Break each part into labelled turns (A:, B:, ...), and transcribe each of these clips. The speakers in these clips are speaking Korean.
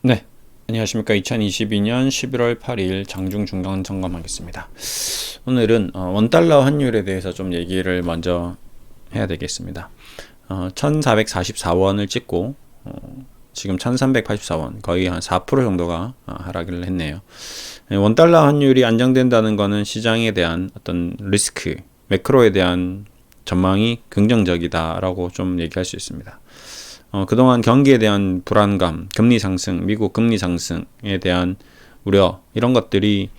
A: 네, 안녕하십니까. 2022년 11월 8일 장중 중간 점검하겠습니다. 오늘은 원달러 환율에 대해서 좀 얘기를 먼저 해야 되겠습니다. 1444원을 찍고 지금 1384원, 거의 한 4% 정도가 하락을 했네요. 원달러 환율이 안정된다는 것은 시장에 대한 어떤 리스크, 매크로에 대한 전망이 긍정적이다라고 좀 얘기할 수 있습니다. 그동안 경기에 대한 불안감, 금리 상승, 미국 금리 상승에 대한 우려, 이런 것들이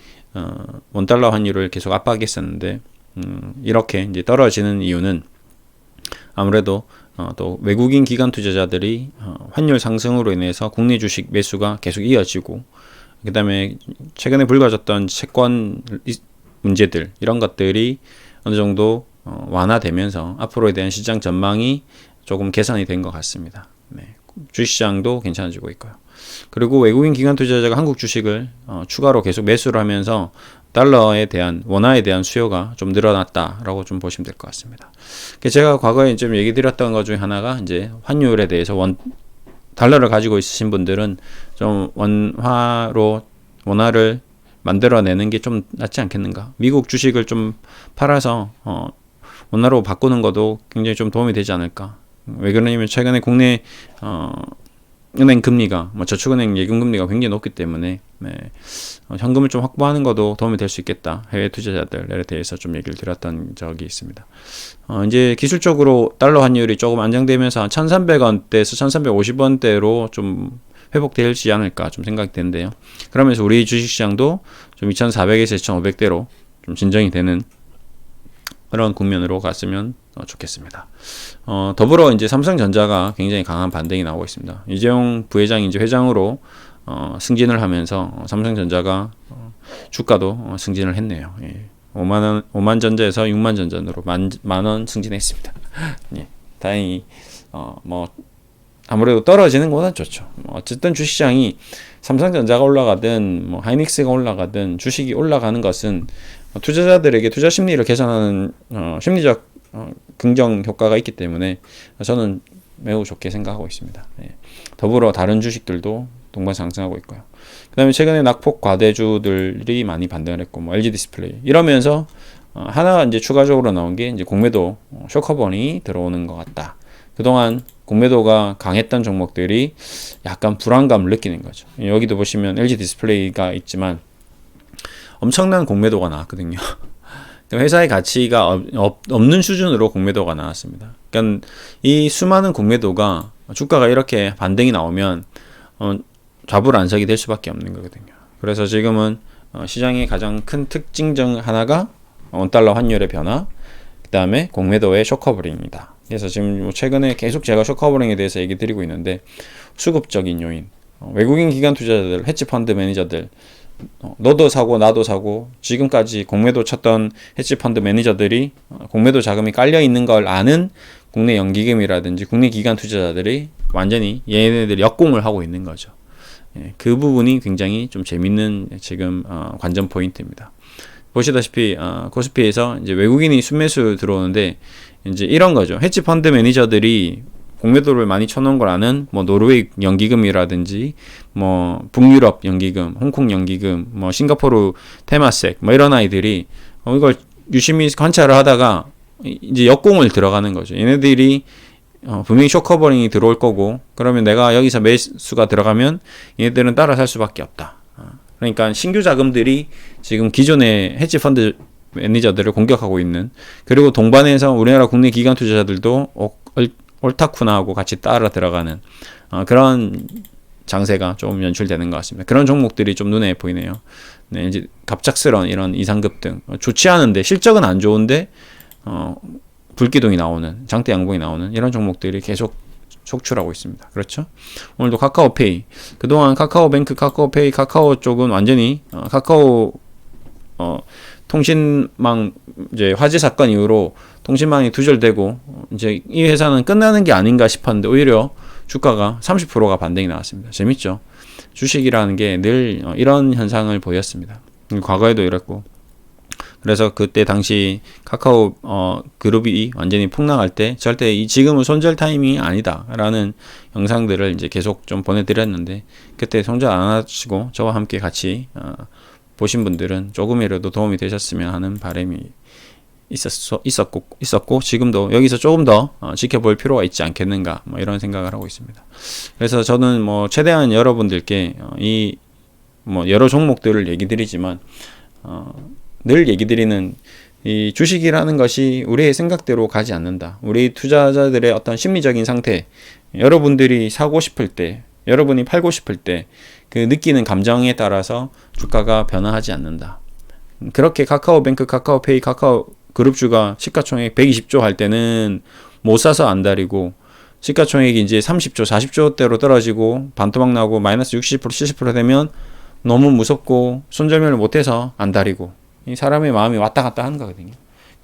A: 원달러 환율을 계속 압박했었는데, 이렇게 이제 떨어지는 이유는 아무래도 또 외국인 기관 투자자들이 환율 상승으로 인해서 국내 주식 매수가 계속 이어지고, 그 다음에 최근에 불거졌던 채권 문제들, 이런 것들이 어느 정도 완화되면서 앞으로에 대한 시장 전망이 조금 개선이 된 것 같습니다. 네. 주식시장도 괜찮아지고 있고요. 그리고 외국인 기관 투자자가 한국 주식을 추가로 계속 매수를 하면서 달러에 대한 원화에 대한 수요가 좀 늘어났다라고 좀 보시면 될 것 같습니다. 제가 과거에 좀 얘기 드렸던 것 중에 하나가 이제 환율에 대해서 달러를 가지고 있으신 분들은 좀 원화를 만들어내는 게 좀 낫지 않겠는가. 미국 주식을 좀 팔아서 원화로 바꾸는 것도 굉장히 좀 도움이 되지 않을까. 왜 그러냐면 최근에 국내 은행 금리가 저축은행 예금 금리가 굉장히 높기 때문에 현금을 좀 확보하는 것도 도움이 될 수 있겠다. 해외 투자자들에 대해서 좀 얘기를 드렸던 적이 있습니다. 이제 기술적으로 달러 환율이 조금 안정되면서 1,300원대에서 1,350원대로 좀 회복되지 않을까 좀 생각이 되는데요. 그러면서 우리 주식시장도 좀 2,400에서 2,500대로 좀 진정이 되는 그런 국면으로 갔으면 좋겠습니다. 더불어 이제 삼성전자가 굉장히 강한 반등이 나오고 있습니다. 이재용 부회장이 이제 회장으로 승진을 하면서 삼성전자가 주가도 승진을 했네요. 예. 5만 전자에서 6만 전자로 만원 승진했습니다. 예. 다행히 아무래도 떨어지는 것보다 좋죠. 어쨌든 주식시장이 삼성전자가 올라가든 하이닉스가 올라가든 주식이 올라가는 것은 투자자들에게 투자 심리를 개선하는 심리적 긍정 효과가 있기 때문에 저는 매우 좋게 생각하고 있습니다. 예. 더불어 다른 주식들도 동반 상승하고 있고요. 그 다음에 최근에 낙폭 과대주들이 많이 반등을 했고, LG 디스플레이 이러면서 하나 이제 추가적으로 나온 게 이제 공매도 쇼커버닝이 들어오는 것 같다. 그동안 공매도가 강했던 종목들이 약간 불안감을 느끼는 거죠. 여기도 보시면 LG 디스플레이가 있지만 엄청난 공매도가 나왔거든요. 회사의 가치가 없는 수준으로 공매도가 나왔습니다. 그러니까 이 수많은 공매도가 주가가 이렇게 반등이 나오면 좌불안석이 될 수밖에 없는 거거든요. 그래서 지금은 시장의 가장 큰 특징 중 하나가 원달러 환율의 변화, 그 다음에 공매도의 쇼커버링입니다. 그래서 지금 최근에 계속 제가 쇼커버링에 대해서 얘기 드리고 있는데, 수급적인 요인, 외국인 기관 투자자들, 헤지펀드 매니저들, 너도 사고 나도 사고 지금까지 공매도 쳤던 헤지펀드 매니저들이 공매도 자금이 깔려 있는 걸 아는 국내 연기금이라든지 국내 기관 투자자들이 완전히 얘네들이 역공을 하고 있는 거죠. 예, 그 부분이 굉장히 좀 재밌는 지금 관전 포인트입니다. 보시다시피 코스피에서 이제 외국인이 순매수 들어오는데 이제 이런 거죠. 헤지펀드 매니저들이 공매도를 많이 쳐놓은 걸 아는 노르웨이 연기금이라든지 북유럽 연기금, 홍콩 연기금, 싱가포르 테마색 이런 아이들이 이걸 유심히 관찰을 하다가 이제 역공을 들어가는 거죠. 얘네들이 분명히 쇼커버링이 들어올 거고, 그러면 내가 여기서 매수가 들어가면 얘네들은 따라 살 수밖에 없다. 그러니까 신규 자금들이 지금 기존의 헤지펀드 매니저들을 공격하고 있는, 그리고 동반해서 우리나라 국내 기관 투자자들도 옳다쿠나 하고 같이 따라 들어가는 그런 장세가 좀 연출되는 것 같습니다. 그런 종목들이 좀 눈에 보이네요. 네, 이제 갑작스러운 이런 이상급등, 좋지 않은데 실적은 안 좋은데 불기둥이 나오는, 장대 양봉이 나오는 이런 종목들이 계속 속출하고 있습니다. 그렇죠? 오늘도 카카오페이, 그동안 카카오뱅크, 카카오페이, 카카오 쪽은 완전히 카카오 통신망 이제 화재 사건 이후로 통신망이 두절되고 이제 이 회사는 끝나는 게 아닌가 싶었는데 오히려 주가가 30%가 반등이 나왔습니다. 재밌죠? 주식이라는 게 늘 이런 현상을 보였습니다. 과거에도 이랬고, 그래서 그때 당시 카카오 그룹이 완전히 폭락할 때 절대 지금은 손절 타이밍이 아니다라는 영상들을 이제 계속 좀 보내드렸는데, 그때 손절 안 하시고 저와 함께 같이 보신 분들은 조금이라도 도움이 되셨으면 하는 바람이 있었고 지금도 여기서 조금 더 지켜볼 필요가 있지 않겠는가, 뭐 이런 생각을 하고 있습니다. 그래서 저는 뭐 최대한 여러분들께 이 뭐 여러 종목들을 얘기 드리지만 늘 얘기 드리는 이 주식이라는 것이 우리의 생각대로 가지 않는다. 우리 투자자들의 어떤 심리적인 상태, 여러분들이 사고 싶을 때, 여러분이 팔고 싶을 때 그 느끼는 감정에 따라서 주가가 변화하지 않는다. 그렇게 카카오뱅크, 카카오페이, 카카오 그룹주가 시가총액 120조 할 때는 못 사서 안달이고, 시가총액이 이제 30조, 40조대로 떨어지고 반토막 나고 마이너스 60%, 70% 되면 너무 무섭고 손절매를 못해서 안달이고, 이 사람의 마음이 왔다 갔다 하는 거거든요.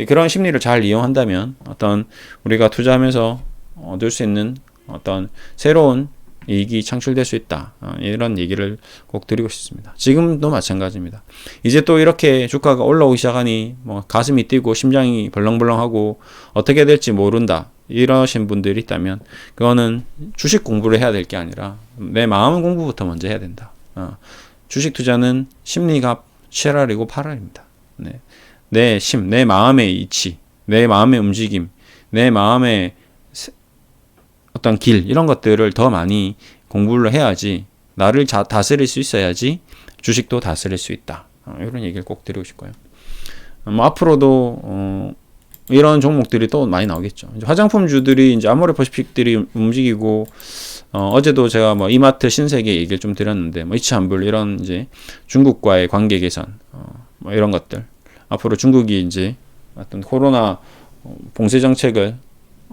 A: 그런 심리를 잘 이용한다면 어떤 우리가 투자하면서 얻을 수 있는 어떤 새로운 이익이 창출될 수 있다, 이런 얘기를 꼭 드리고 싶습니다. 지금도 마찬가지입니다. 이제 또 이렇게 주가가 올라오기 시작하니 뭐 가슴이 뛰고 심장이 벌렁벌렁하고 어떻게 될지 모른다, 이러신 분들이 있다면 그거는 주식 공부를 해야 될 게 아니라 내 마음 공부부터 먼저 해야 된다. 주식 투자는 심리가 7알이고 8알입니다. 네. 내 마음의 이치, 내 마음의 움직임, 내 마음의 어떤 길, 이런 것들을 더 많이 공부를 해야지, 나를 다스릴 수 있어야지 주식도 다스릴 수 있다. 이런 얘기를 꼭 드리고 싶고요. 뭐 앞으로도 이런 종목들이 또 많이 나오겠죠. 이제 화장품주들이 이제 아모레퍼시픽들이 움직이고, 어제도 제가 뭐 이마트 신세계 얘기를 좀 드렸는데, 뭐 이치한불 이런 이제 중국과의 관계 개선, 뭐 이런 것들, 앞으로 중국이 이제 어떤 코로나 봉쇄 정책을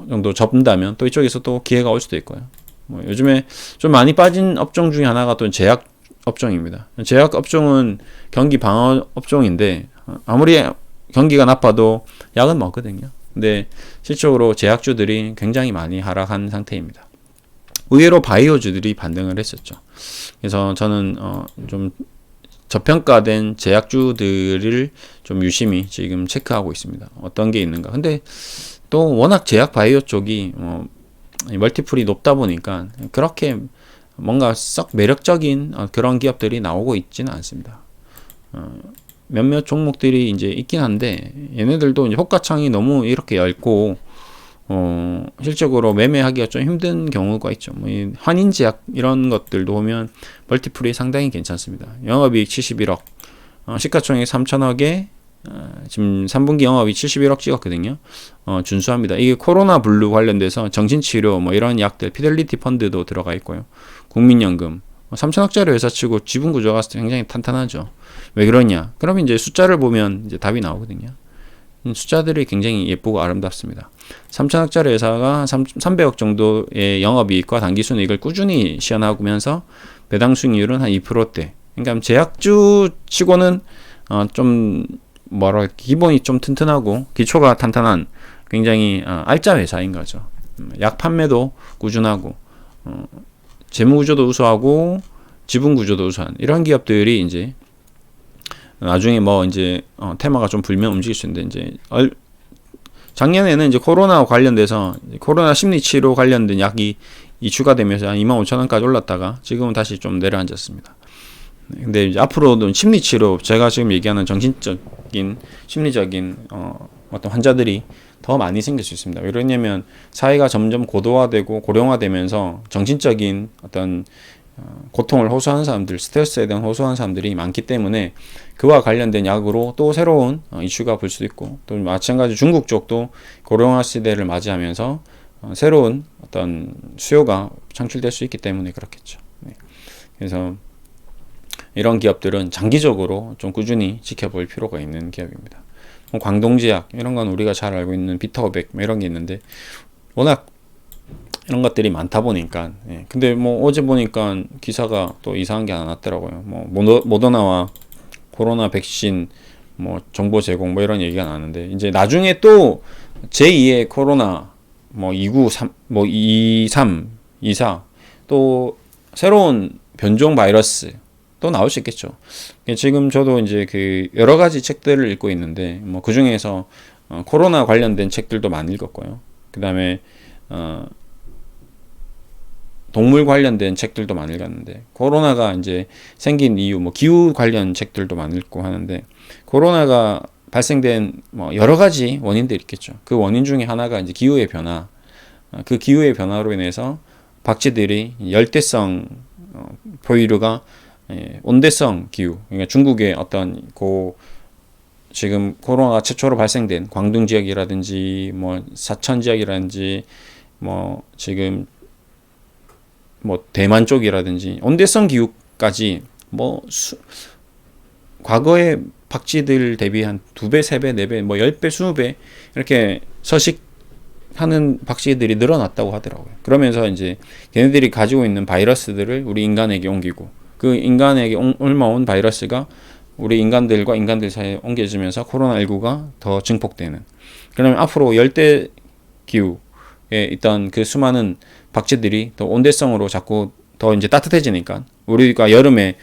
A: 정도 접는다면 또 이쪽에서 또 기회가 올 수도 있고요. 뭐 요즘에 좀 많이 빠진 업종 중에 하나가 또 제약 업종입니다. 제약 업종은 경기 방어 업종인데 아무리 경기가 나빠도 약은 먹거든요. 근데 실적으로 제약주들이 굉장히 많이 하락한 상태입니다. 의외로 바이오주들이 반등을 했었죠. 그래서 저는 좀 저평가된 제약주들을 좀 유심히 지금 체크하고 있습니다. 어떤 게 있는가. 근데 또 워낙 제약 바이오 쪽이 멀티플이 높다 보니까 그렇게 뭔가 썩 매력적인 그런 기업들이 나오고 있지는 않습니다. 몇몇 종목들이 이제 있긴 한데 얘네들도 이제 호가창이 너무 이렇게 얇고 실적으로 매매하기가 좀 힘든 경우가 있죠. 뭐 환인제약 이런 것들도 보면 멀티플이 상당히 괜찮습니다. 영업이익 71억, 시가총액 3천억에 지금 3분기 영업이 71억 찍었거든요. 준수합니다. 이게 코로나 블루 관련돼서 정신치료 뭐 이런 약들, 피델리티 펀드도 들어가 있고요. 국민연금 3천억짜리 회사치고 지분 구조가 굉장히 탄탄하죠. 왜 그러냐? 그러면 이제 숫자를 보면 이제 답이 나오거든요. 숫자들이 굉장히 예쁘고 아름답습니다. 3천억짜리 회사가 300억 정도의 영업이익과 당기순이익을 꾸준히 시현하면서 배당 수익률은 한 2%대. 그러니까 제약주 치고는 좀 기본이 좀 튼튼하고 기초가 탄탄한 굉장히 알짜 회사인 거죠. 약 판매도 꾸준하고 재무 구조도 우수하고 지분 구조도 우수한 이런 기업들이 이제 나중에 뭐 이제 테마가 좀 불면 움직일 수 있는데, 이제 작년에는 이제 코로나 관련돼서 코로나 심리 치료 관련된 약이 이슈가 되면서 한 25,000원까지 올랐다가 지금은 다시 좀 내려앉았습니다. 근데 이제 앞으로도 심리 치료, 제가 지금 얘기하는 정신적인 심리적인 어떤 환자들이 더 많이 생길 수 있습니다. 왜 그러냐면 사회가 점점 고도화되고 고령화되면서 정신적인 어떤 고통을 호소하는 사람들, 스트레스에 대한 호소하는 사람들이 많기 때문에 그와 관련된 약으로 또 새로운 이슈가 불 수도 있고, 또 마찬가지 중국 쪽도 고령화 시대를 맞이하면서 새로운 어떤 수요가 창출될 수 있기 때문에 그렇겠죠. 네. 그래서 이런 기업들은 장기적으로 좀 꾸준히 지켜볼 필요가 있는 기업입니다. 광동제약 이런 건 우리가 잘 알고 있는 비타오백 이런 게 있는데 워낙 이런 것들이 많다 보니까, 예. 근데 뭐 어제 보니까 기사가 또 이상한 게 하나 났더라고요. 뭐 모더나와 코로나 백신 뭐 정보 제공 뭐 이런 얘기가 나는데, 이제 나중에 또 제2의 코로나 뭐 293, 뭐 23, 24 또 새로운 변종 바이러스 또 나올 수 있겠죠. 지금 저도 이제 그 여러 가지 책들을 읽고 있는데 뭐 그 중에서 코로나 관련된 책들도 많이 읽었고요. 그 다음에 동물 관련된 책들도 많이 읽었는데, 코로나가 이제 생긴 이유, 뭐 기후 관련 책들도 많이 읽고 하는데, 코로나가 발생된 뭐 여러 가지 원인들이 있겠죠. 그 원인 중에 하나가 이제 기후의 변화. 그 기후의 변화로 인해서 박쥐들이 열대성 포유류가 온대성 기후, 그러니까 중국의 어떤 지금 코로나가 최초로 발생된 광둥 지역이라든지 뭐 사천 지역이라든지 뭐 지금 뭐 대만 쪽이라든지 온대성 기후까지 뭐 과거에 박쥐들 대비 한 2배, 3배, 4배, 뭐 10배, 20배 이렇게 서식하는 박쥐들이 늘어났다고 하더라고요. 그러면서 이제 걔네들이 가지고 있는 바이러스들을 우리 인간에게 옮기고, 그 인간에게 옮아온 바이러스가 우리 인간들과 인간들 사이에 옮겨지면서 코로나19가 더 증폭되는. 그러면 앞으로 열대 기후에 있던 그 수많은 박쥐들이 더 온대성으로 자꾸 더 이제 따뜻해지니까, 우리가 여름에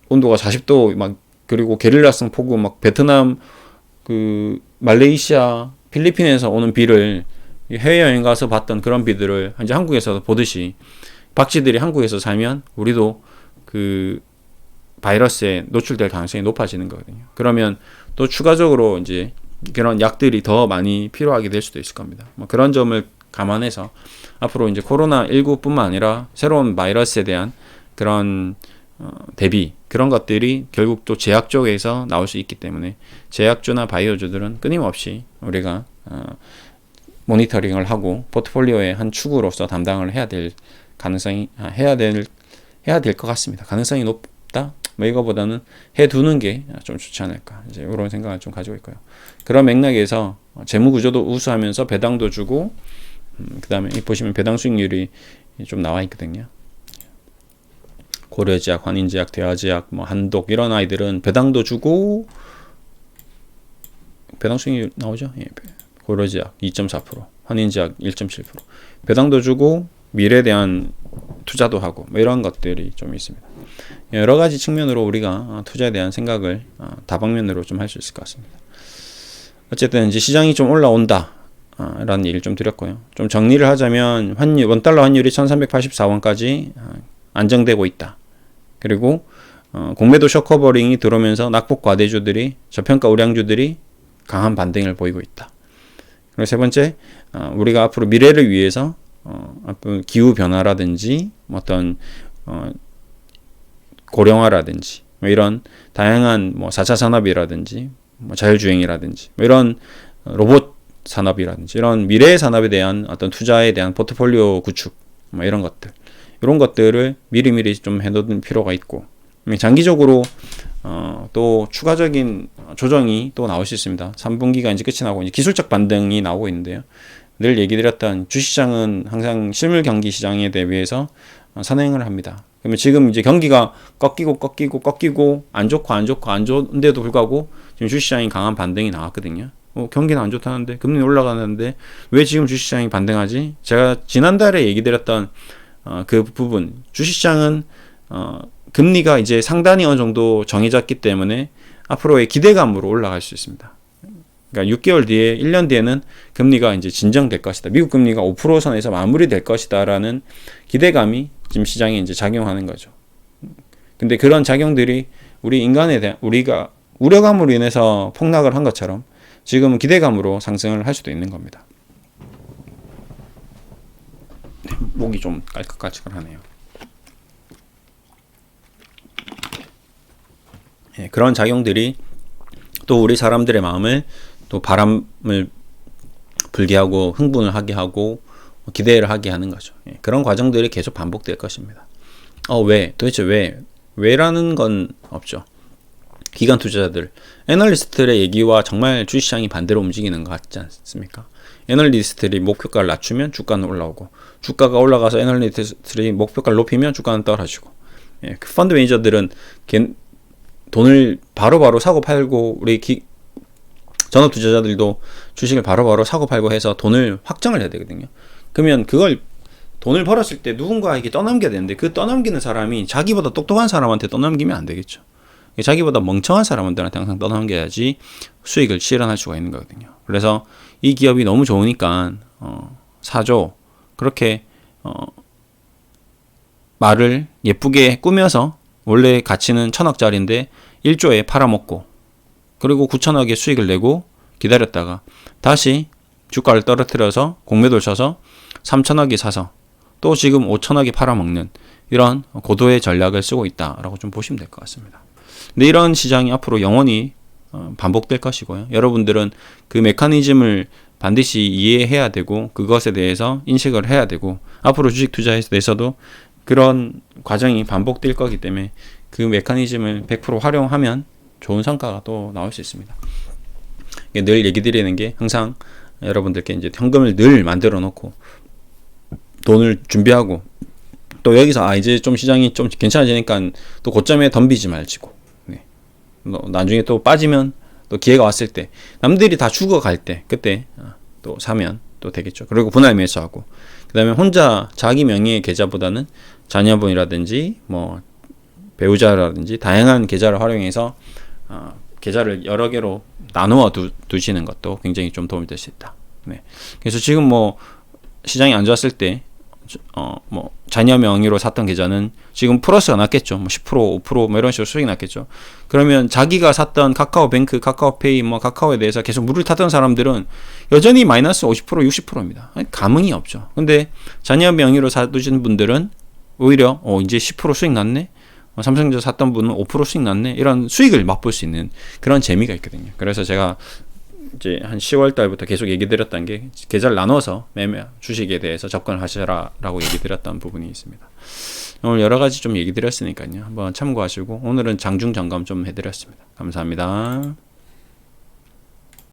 A: 온도가 40도 막, 그리고 게릴라성 폭우 막 베트남, 그 말레이시아, 필리핀에서 오는 비를 해외여행 가서 봤던 그런 비들을 이제 한국에서도 보듯이 박쥐들이 한국에서 살면 우리도 그 바이러스에 노출될 가능성이 높아지는 거거든요. 그러면 또 추가적으로 이제 그런 약들이 더 많이 필요하게 될 수도 있을 겁니다. 뭐 그런 점을 감안해서 앞으로 이제 코로나19뿐만 아니라 새로운 바이러스에 대한 그런 대비, 그런 것들이 결국 또 제약 쪽에서 나올 수 있기 때문에 제약주나 바이오주들은 끊임없이 우리가 모니터링을 하고 포트폴리오의 한 축으로서 담당을 해야 될 가능성이 해야 될 것 같습니다. 가능성이 높다? 뭐 이거보다는 해두는 게 좀 좋지 않을까, 이제 이런 생각을 좀 가지고 있고요. 그런 맥락에서 재무 구조도 우수하면서 배당도 주고, 그 다음에 보시면 배당 수익률이 좀 나와 있거든요. 고려제약, 환인제약, 대화제약, 뭐 한독 이런 아이들은 배당도 주고, 배당 수익률 나오죠? 예, 고려제약 2.4%, 환인제약 1.7%, 배당도 주고 미래에 대한 투자도 하고 뭐 이런 것들이 좀 있습니다. 여러 가지 측면으로 우리가 투자에 대한 생각을 다방면으로 좀 할 수 있을 것 같습니다. 어쨌든 이제 시장이 좀 올라온다 라는 얘기를 좀 드렸고요. 좀 정리를 하자면 원달러 환율이 1384원까지 안정되고 있다. 그리고 공매도 숏커버링이 들어오면서 낙폭 과대주들이, 저평가 우량주들이 강한 반등을 보이고 있다. 그리고 세 번째, 우리가 앞으로 미래를 위해서 기후 변화라든지 어떤 고령화라든지 뭐 이런 다양한 뭐 4차 산업이라든지 뭐 자율주행이라든지 뭐 이런 로봇 산업이라든지 이런 미래의 산업에 대한 어떤 투자에 대한 포트폴리오 구축 뭐 이런 것들, 이런 것들을 미리미리 좀 해놓을 필요가 있고, 장기적으로 또 추가적인 조정이 또 나올 수 있습니다. 3분기가 이제 끝이 나고 이제 기술적 반등이 나오고 있는데요. 늘 얘기 드렸던 주시장은 항상 실물 경기 시장에 대비해서 선행을 합니다. 그러면 지금 이제 경기가 꺾이고 안 좋은데도 불구하고 지금 주시장이 강한 반등이 나왔거든요. 경기는 안 좋다는데, 금리 올라가는데 왜 지금 주시장이 반등하지? 제가 지난달에 얘기 드렸던 그 부분, 주시장은 금리가 이제 상단이 어느 정도 정해졌기 때문에 앞으로의 기대감으로 올라갈 수 있습니다. 그러니까 6개월 뒤에, 1년 뒤에는 금리가 이제 진정될 것이다. 미국 금리가 5% 선에서 마무리될 것이다라는 기대감이 지금 시장에 이제 작용하는 거죠. 근데 그런 작용들이 우리 인간에 대한, 우리가 우려감으로 인해서 폭락을 한 것처럼 지금은 기대감으로 상승을 할 수도 있는 겁니다. 목이 좀 깔깍깔깍하네요. 예, 그런 작용들이 또 우리 사람들의 마음을 또 바람을 불게 하고 흥분을 하게 하고 기대를 하게 하는 거죠. 예, 그런 과정들이 계속 반복될 것입니다. 왜? 도대체 왜? 왜라는 건 없죠. 기관 투자자들, 애널리스트들의 얘기와 정말 주식시장이 반대로 움직이는 것 같지 않습니까? 애널리스트들이 목표가를 낮추면 주가는 올라오고, 주가가 올라가서 애널리스트들이 목표가를 높이면 주가는 떨어지고, 예, 그 펀드 매니저들은 돈을 바로바로 사고 팔고, 우리 전업 투자자들도 주식을 바로바로 사고 팔고 해서 돈을 확정을 해야 되거든요. 그러면 그걸 돈을 벌었을 때 누군가에게 떠넘겨야 되는데 그 떠넘기는 사람이 자기보다 똑똑한 사람한테 떠넘기면 안 되겠죠. 자기보다 멍청한 사람들한테 항상 떠넘겨야지 수익을 실현할 수가 있는 거거든요. 그래서 이 기업이 너무 좋으니까 사줘. 그렇게 말을 예쁘게 꾸며서 원래 가치는 1,000억짜리인데 1조에 팔아먹고 그리고 9천억의 수익을 내고 기다렸다가 다시 주가를 떨어뜨려서 공매도를 쳐서 3천억이 사서 또 지금 5천억이 팔아먹는 이런 고도의 전략을 쓰고 있다라고 좀 보시면 될 것 같습니다. 근데 이런 시장이 앞으로 영원히 반복될 것이고요. 여러분들은 그 메커니즘을 반드시 이해해야 되고 그것에 대해서 인식을 해야 되고 앞으로 주식 투자에 대해서도 그런 과정이 반복될 거기 때문에 그 메커니즘을 100% 활용하면 좋은 성과가 또 나올 수 있습니다. 늘 얘기 드리는 게 항상 여러분들께 이제 현금을 늘 만들어 놓고 돈을 준비하고 또 여기서 이제 좀 시장이 좀 괜찮아지니까 또 고점에 덤비지 말지고 나중에 또 빠지면 또 기회가 왔을 때 남들이 다 죽어갈 때 그때 또 사면 또 되겠죠. 그리고 분할 매수하고 그 다음에 혼자 자기 명의의 계좌보다는 자녀분이라든지 뭐 배우자라든지 다양한 계좌를 활용해서 계좌를 여러 개로 나누어 두시는 것도 굉장히 좀 도움이 될 수 있다. 네. 그래서 지금 뭐 시장이 안 좋았을 때 뭐 자녀 명의로 샀던 계좌는 지금 플러스가 났겠죠. 뭐 10%, 5% 뭐 이런 식으로 수익이 났겠죠. 그러면 자기가 샀던 카카오뱅크, 카카오페이, 뭐 카카오에 대해서 계속 물을 탔던 사람들은 여전히 마이너스 50%, 60%입니다. 감흥이 없죠. 근데 자녀 명의로 사두신 분들은 오히려 이제 10% 수익 났네. 삼성전자 샀던 분은 5% 수익 났네. 이런 수익을 맛볼 수 있는 그런 재미가 있거든요. 그래서 제가 이제 한 10월 달부터 계속 얘기 드렸던 게 계좌를 나눠서 매매 주식에 대해서 접근을 하시라라고 얘기 드렸던 부분이 있습니다. 오늘 여러 가지 좀 얘기 드렸으니까요. 한번 참고하시고 오늘은 장중 점검 좀 해드렸습니다. 감사합니다.